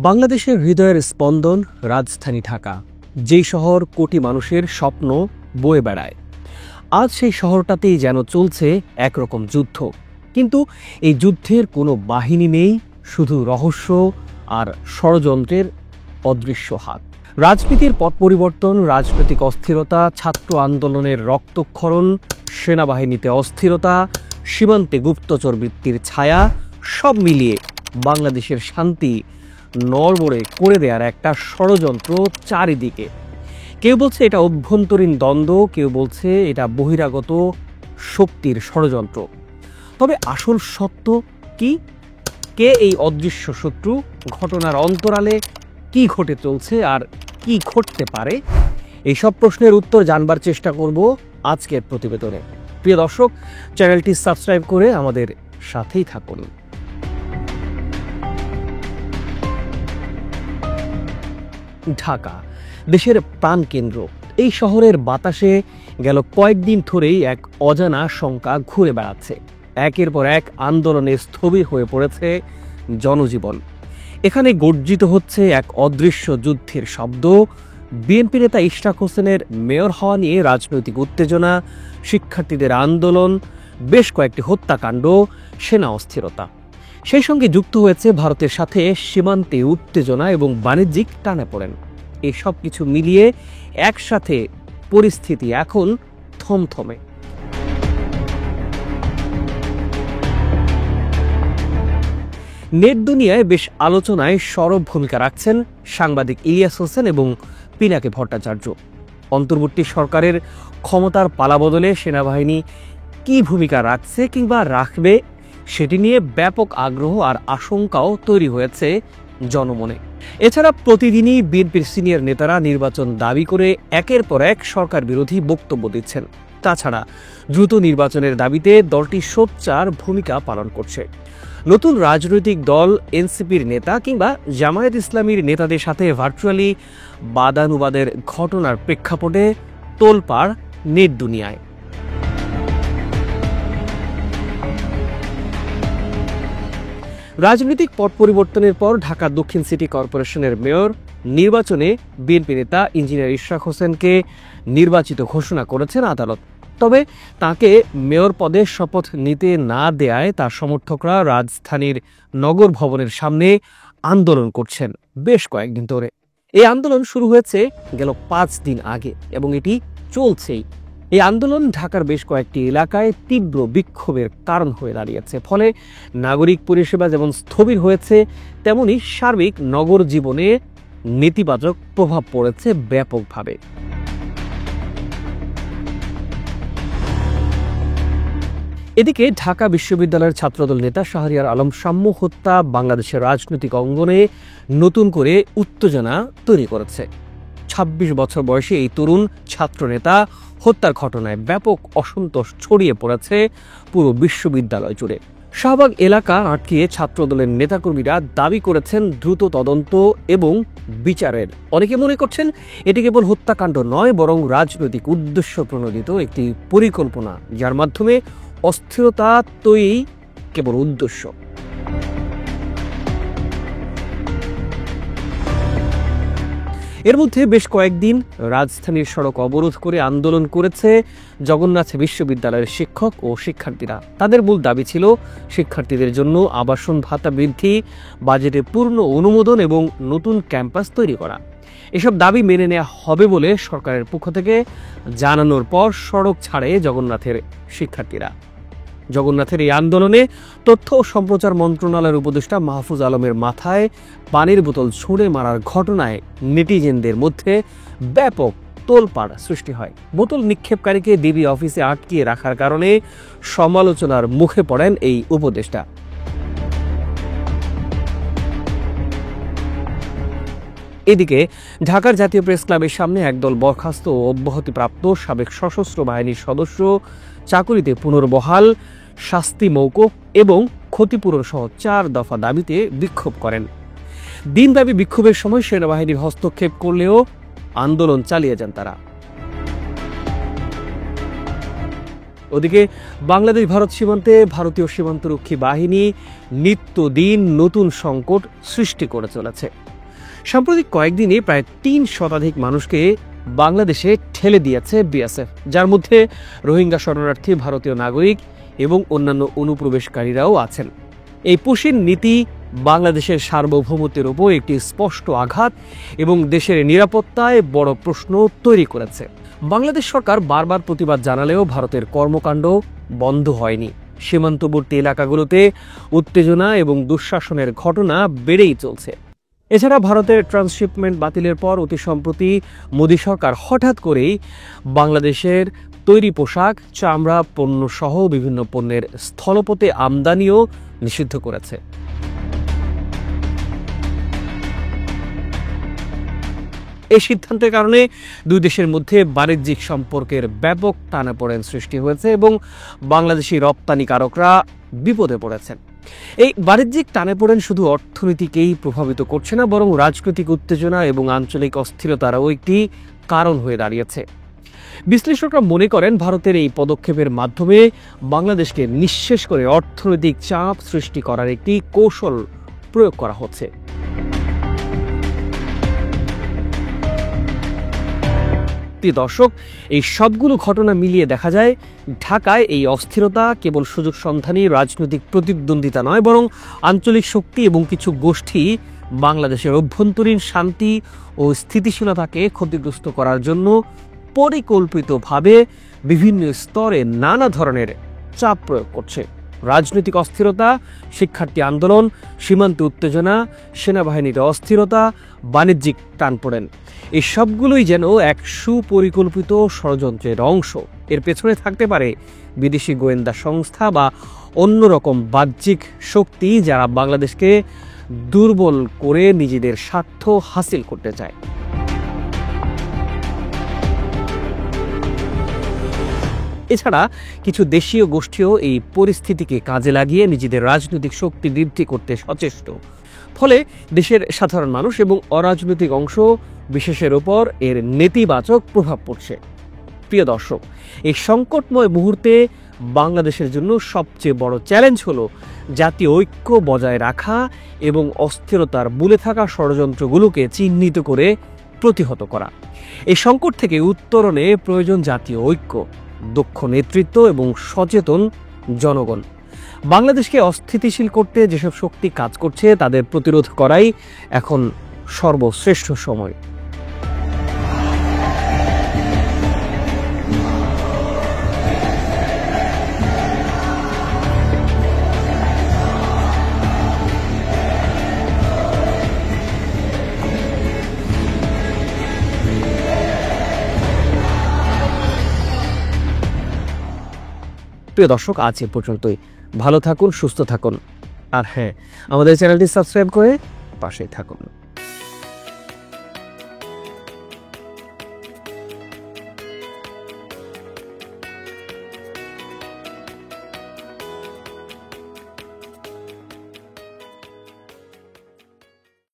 বাংলাদেশের হৃদয়ের স্পন্দন রাজধানী ঢাকা, যেই শহর কোটি মানুষের স্বপ্ন বয়ে বেড়ায়। আজ সেই শহরটাতেই যেন চলছে একরকম যুদ্ধ, কিন্তু এই যুদ্ধের কোনো বাহিনী নেই, শুধু রহস্য আর ষড়যন্ত্রের অদৃশ্য হাত। রাজনীতির পট পরিবর্তন, রাজনৈতিক অস্থিরতা, ছাত্র আন্দোলনের রক্তক্ষরণ, সেনাবাহিনীতে অস্থিরতা, সীমান্তে গুপ্তচর বৃত্তির ছায়া, সব মিলিয়ে বাংলাদেশের শান্তি নড়বড়ে করে দেওয়ার একটা ষড়যন্ত্র চারিদিকে। কেউ বলছে এটা অভ্যন্তরীণ দ্বন্দ্ব, কেউ বলছে এটা বহিরাগত শক্তির ষড়যন্ত্র। তবে আসল সত্য কি? কে এই অদৃশ্য শত্রু? ঘটনার অন্তরালে কি ঘটে চলছে আর কি ঘটতে পারে? এইসব প্রশ্নের উত্তর জানবার চেষ্টা করব আজকের প্রতিবেদনে। প্রিয় দর্শক, চ্যানেলটি সাবস্ক্রাইব করে আমাদের সাথেই থাকুন। ঢাকা দেশের প্রাণকেন্দ্র। এই শহরের বাতাসে গেল কয়েকদিন ধরেই এক অজানা শঙ্কা ঘুরে বেড়াচ্ছে। একের পর এক আন্দোলনে স্থবির হয়ে পড়েছে জনজীবন। এখানে গর্জিত হচ্ছে এক অদৃশ্য যুদ্ধের শব্দ। বিএনপি নেতা ইশরাক হোসেনের মেয়র হওয়া নিয়ে রাজনৈতিক উত্তেজনা, শিক্ষার্থীদের আন্দোলন, বেশ কয়েকটি হত্যাকাণ্ড, সেনা অস্থিরতা। সেই সঙ্গে যুক্ত হয়েছে ভারতের সাথে সীমান্তে উত্তেজনা এবং বাণিজ্যিক টানাপোড়েন। এসব কিছু মিলিয়ে একসাথে পরিস্থিতি এখন থমথমে। নেট দুনিয়ায় বেশ আলোচনায় সরব ভূমিকা রাখছেন সাংবাদিক ইলিয়াস হোসেন এবং পিনাকি ভট্টাচার্য। অন্তর্বর্তী সরকারের ক্ষমতার পালাবদলে সেনাবাহিনী কি ভূমিকা রাখছে কিংবা রাখবে, সেটি নিয়ে ব্যাপক আগ্রহ আর আশঙ্কাও তৈরি হয়েছে জনমনে। এছাড়া প্রতিদিনই বিএনপির সিনিয়র নেতারা নির্বাচন দাবি করে একের পর এক সরকার বিরোধী বক্তব্য দিচ্ছেন। তাছাড়া দ্রুত নির্বাচনের দাবিতে দলটি সোচ্চার ভূমিকা পালন করছে। নতুন রাজনৈতিক দল এনসিপির নেতা কিংবা জামায়াত ইসলামীর নেতাদের সাথে ভার্চুয়ালি বাদানুবাদের ঘটনার প্রেক্ষাপটে তোলপাড় নেট দুনিয়ায়। রাজনৈতিক পট পরিবর্তনের পর ঢাকা দক্ষিণ সিটি কর্পোরেশনের মেয়র নির্বাচনে বিএনপি নেতা ইঞ্জিনিয়ার ইশরাক হোসেনকে নির্বাচিত ঘোষণা করেছেন আদালত। তবে তাকে মেয়র পদে শপথ নিতে না দেয়ায় তার সমর্থকরা রাজধানীর নগর ভবনের সামনে আন্দোলন করছেন বেশ কয়েকদিন ধরে। এই আন্দোলন শুরু হয়েছে গেল 5 দিন আগে এবং এটি চলছেই। এই আন্দোলন ঢাকার বেশ কয়েকটি এলাকায় তীব্র বিক্ষোভের কারণ হয়ে দাঁড়িয়েছে। ফলে নাগরিক পরিষেবা যেমন স্থবির হয়েছে, তেমনি সার্বিক নগর জীবনে নেতিবাচক প্রভাব পড়েছে ব্যাপকভাবে। এদিকে ঢাকা বিশ্ববিদ্যালয়ের ছাত্রদল নেতা শাহরিয়ার আলম শাম্মু হত্যা বাংলাদেশের রাজনৈতিক অঙ্গনে নতুন করে উত্তেজনা তৈরি করেছে। 26 বছর বয়সী এই তরুণ ছাত্রনেতা হত্যার ঘটনায় ব্যাপক অসন্তোষ ছড়িয়ে পড়েছে পুরো বিশ্ববিদ্যালয় জুড়ে। শাহবাগ এলাকা আটকিয়ে ছাত্রদলের নেতাকর্মীরা দাবি করেছেন দ্রুত তদন্ত এবং বিচারের। অনেকে মনে করছেন এটি কেবল হত্যাকাণ্ড নয়, বরং রাজনৈতিক উদ্দেশ্য প্রণোদিত একটি পরিকল্পনা, যার মাধ্যমে অস্থিরতা তৈরি কেবল উদ্দেশ্য। এর মধ্যে বেশ কয়েকদিন রাজধানীর সড়ক অবরোধ করে আন্দোলন করেছে জগন্নাথ বিশ্ববিদ্যালয়ের শিক্ষক ও শিক্ষার্থীরা। তাদের মূল দাবি ছিল শিক্ষার্থীদের জন্য আবাসন ভাতা বৃদ্ধি, বাজেটে পূর্ণ অনুমোদন এবং নতুন ক্যাম্পাস তৈরি করা। এসব দাবি মেনে নেওয়া হবে বলে সরকারের পক্ষ থেকে জানানোর পর সড়ক ছাড়ে জগন্নাথের শিক্ষার্থীরা। জগন্নাথের এই আন্দোলনে তথ্য ও সম্প্রচার মন্ত্রণালয়ের উপদেষ্টা মাহফুজ আলমের মাথায় পানির বোতল ছুঁড়ে মারার ঘটনায় নেটিজেনদের মধ্যে ব্যাপক তোলপাড় সৃষ্টি হয়। বোতল নিক্ষেপকারীকে ডিবি অফিসে আটকিয়ে রাখার কারণে সমালোচনার মুখে পড়েন এই উপদেষ্টা। এদিকে ঢাকার জাতীয় প্রেস ক্লাবের সামনে একদল বরখাস্ত ও অব্যাহতিপ্রাপ্ত সাবেক সশস্ত্র বাহিনীর সদস্য চাকুরিতে পুনর্বহাল, শাস্তি মওকুফ এবং ক্ষতিপূরণ সহ 4 দফা দাবিতে বিক্ষোভ করেন। দিনব্যাপী বিক্ষোভের সময় সেনাবাহিনীর হস্তক্ষেপ করলেও আন্দোলন চালিয়ে যান তারা। ওদিকে বাংলাদেশ ভারত সীমান্তে ভারতীয় সীমান্তরক্ষী বাহিনী নিত্যদিন নতুন সংকট সৃষ্টি করে চলেছে। সাম্প্রতিক কয়েকদিনে প্রায় ৩ শতাধিক মানুষকে বাংলাদেশে ঠেলে দিয়েছে বিএসএফ, যার মধ্যে রোহিঙ্গা শরণার্থী, ভারতীয় নাগরিক এবং অন্যান্য অনুপ্রবেশকারীরাও আছেন। এই পুশির নীতি বাংলাদেশের সার্বভৌমত্বের উপর একটি স্পষ্ট আঘাত এবং দেশের নিরাপত্তায় বড় প্রশ্ন তৈরি করেছে। বাংলাদেশ সরকার বারবার প্রতিবাদ জানালেও ভারতের কর্মকাণ্ড বন্ধ হয়নি। সীমান্তবর্তী এলাকাগুলোতে উত্তেজনা এবং দুঃশাসনের ঘটনা বেড়েই চলছে। এছাড়া ভারতের ট্রান্সশিপমেন্ট বাতিলের পর অতি সম্প্রতি মোদী সরকার হঠাৎ করেই বাংলাদেশের তৈরি পোশাক, চামড়া পণ্য সহ বিভিন্ন পণ্যের স্থলপথে আমদানিও নিষিদ্ধ করেছে। এই সিদ্ধান্তের কারণে দুই দেশের মধ্যে বাণিজ্যিক সম্পর্কের ব্যাপক টানাপোড়েন সৃষ্টি হয়েছে এবং বাংলাদেশি রপ্তানিকারকরা বিপদে পড়েছেন। এই বাণিজ্যিক টানাপোড়েন শুধু অর্থনীতিকেই প্রভাবিত করছে না, বরং রাজনৈতিক উত্তেজনা এবং আঞ্চলিক অস্থিরতারও একটি কারণ হয়ে দাঁড়িয়েছে। বিশ্লেষকরা মনে করেন ভারতের এই পদক্ষেপের মাধ্যমে বাংলাদেশকে নিঃশেষ করে অর্থনৈতিক চাপ সৃষ্টি করার একটি কৌশল প্রয়োগ করা হচ্ছে। দর্শক, এই সবগুলো ঘটনা মিলিয়ে দেখা যায় ঢাকায় এই অস্থিরতা কেবল সুযোগ সন্ধানী রাজনৈতিক প্রতিদ্বন্দ্বিতা নয়, বরং আঞ্চলিক শক্তি এবং কিছু গোষ্ঠী বাংলাদেশের অভ্যন্তরীণ শান্তি ও স্থিতিশীলতাকে ক্ষতিগ্রস্ত করার জন্য পরিকল্পিতভাবে বিভিন্ন স্তরে নানা ধরনের চাপ প্রয়োগ করছে। রাজনৈতিক অস্থিরতা, শিক্ষার্থী আন্দোলন, সীমান্তে উত্তেজনা, সেনাবাহিনীর অস্থিরতা, বাণিজ্যিক টানপোড়েন, এই সবগুলোই যেন এক সুপরিকল্পিত ষড়যন্ত্রের অংশ। এর পেছনে থাকতে পারে বিদেশি গোয়েন্দা সংস্থা বা অন্যরকম বাহ্যিক শক্তি, যারা বাংলাদেশকে দুর্বল করে নিজেদের স্বার্থ হাসিল করতে চায়। এছাড়া কিছু দেশীয় গোষ্ঠীও এই পরিস্থিতিকে কাজে লাগিয়ে নিজেদের রাজনৈতিক শক্তি বৃদ্ধি করতে সচেষ্ট। ফলে দেশের সাধারণ মানুষ এবং অরাজনৈতিক অংশ বিশেষের উপর এর নেতিবাচক প্রভাব পড়ছে। প্রিয় দর্শক, এই সংকটময় মুহূর্তে বাংলাদেশের জন্য সবচেয়ে বড় চ্যালেঞ্জ হলো জাতীয় ঐক্য বজায় রাখা এবং অস্থিরতার মূলে থাকা ষড়যন্ত্রগুলোকে চিহ্নিত করে প্রতিহত করা। এই সংকট থেকে উত্তরণে প্রয়োজন জাতীয় ঐক্য, দক্ষ নেতৃত্ব এবং সচেতন জনগণ। বাংলাদেশকে অস্থিতিশীল করতে যেসব শক্তি কাজ করছে তাদের প্রতিরোধ করাই এখন সর্বশ্রেষ্ঠ সময়। প্রিয় দর্শক, আজ এ পর্যন্তই। ভালো থাকুন, সুস্থ থাকুন, আর হ্যাঁ, আমাদের চ্যানেলটি সাবস্ক্রাইব করে পাশেই থাকুন।